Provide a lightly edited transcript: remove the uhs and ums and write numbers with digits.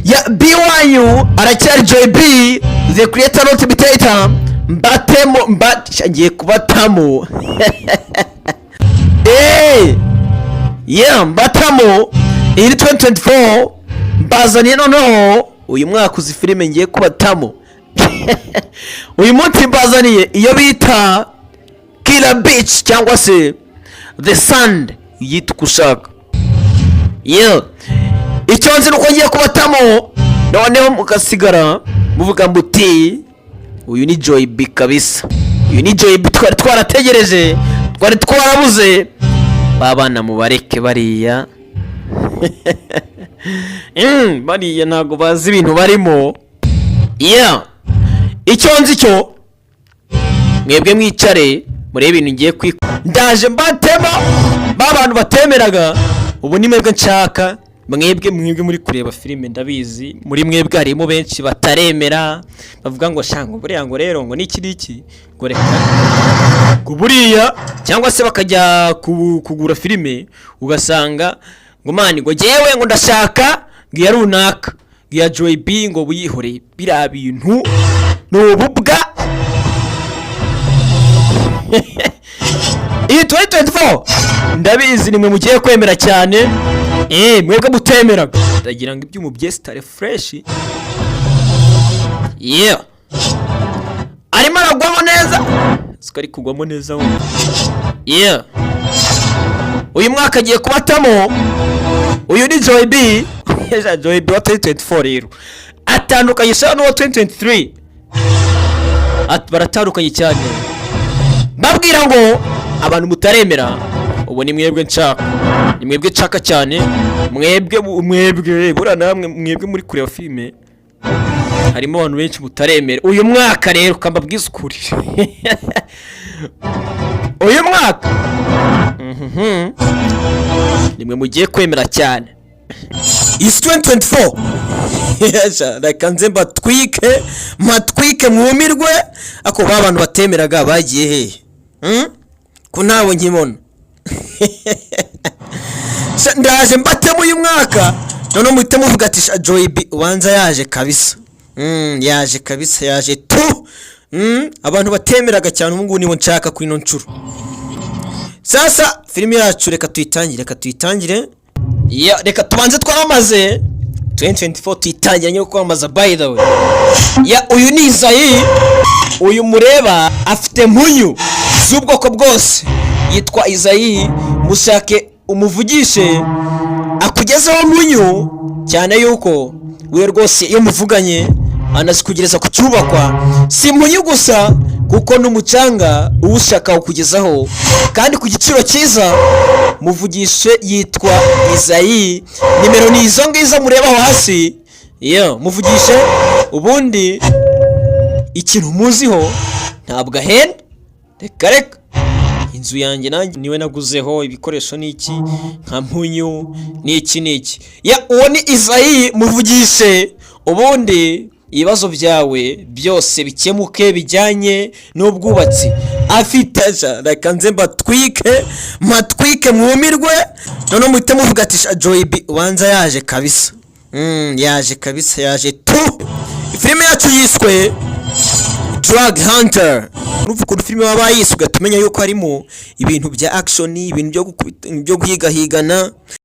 ya BYU aracyari Joy B the creator not imitator mbatemo ngiye kubatamo mbatamo iri 2024 mbazaniye noneho uyu mwaka uzi filime ngiye kubatamo uyu munsi mbazaniye iyo bita Killer Beach cyangwa se The Sand yita kushaka icyo nzi nuko ngiye kubatamo noneho mugasigara muvuga mbuti uyu ni Joy B kabisa, uyu ni Joy B twari twarategereje, twari twarabuze. Babana mubareke bariya bariya ntago bazi ibintu barimo. Icyo nzi cyo mwebwe mwicare murebe ibintu ngiye ndaje mbatema babantu batemeraga. Ubu ni mwebwe nshaka, mwebwe muri kureba filime ndabizi muri mwebwe harimo benshi bataremera bavuga ngo shango buriya ngo rero ngo niki ngo reka ngo buriya, cyangwa se bakajya kugura filime ugasanga ngo mani ngo jewe ngo ndashaka ngiya runaka ngiya Joy B ngo buyihore bira bintu n'ububwa. Iyi 2024 ndabizi nimwe mugiye kwemera cyane, mwebwe mutemeraga ndagira ngo ibyumu byestare fresh. Arimo aragwamo neza sikari kugwamo neza we. Uyu mwaka agiye kubatamo, uyu ni Joy B Joy B wa 2024 rero atandukanye cyane n'uwa 2023 baratandukanye cyane. Babwira ngo abantu mutaremera ubu ni mwebwe nshaka, ni mwebwe nshaka cyane, mwebwe bura namwe mwebwe muri kureba filime harimo abantu benshi mutaremera uyu mwaka rero kambabwiza ukuri. Uyu mwaka nimwe mugiye kwemera cyane. Is 2024 reka nze matwike mwumirwe ako babantu batemeraga bagiye hehe ko ntawe nkibona. Ndaje mbatemo uyu mwaka none muhite muvuga ati Joy B ubanza yaje kabisa. Yaje kabisa, yaje tu. Abantu batemeraga cyane ubu ngubu nibo nshaka kuri ino ncuro. Sasa filime yacu reka tuyitangire. Reka tubanze twamaze 2024 tuyitangire nyine kwamaza by the way. Uyu ni Izayi, uyu mureba afite mpunyu z'ubwoko bwose, yitwa Izayi. Mushake umuvugishe akugezeho mpunyu cyane yuko we rwose iyo muvuganye anazikugereza ku cyubakwa. Si mpunyu gusa kuko n'umucanga uwushaka ukugezaho kandi ku giciro cyiza. Muvugishe, yitwa Izayi. Nimero ni izo ngizo mureba aho hasi. Muvugishe ubundi ikintu muziho ntabwo ahenda. Reka inzu yanjye nanjye niwe naguzeho ibikoresho niki nka mpunyu niki. Uwo ni Izayi. Muvugishe ubundi ibibazo byawe byose bikemuke bijyanye n'ubwubatsi afite. Reka nze matwike mwumirwe none muhite muvuga ati Joy B ubanza yaje kabisa. Yaje kabisa, yaje tu. Filime yacu yiswe Drug Hunter. Uruvuga filime wabayise ugatumenya yuko harimo ibintu bya action, ibintu byo guhigahigana.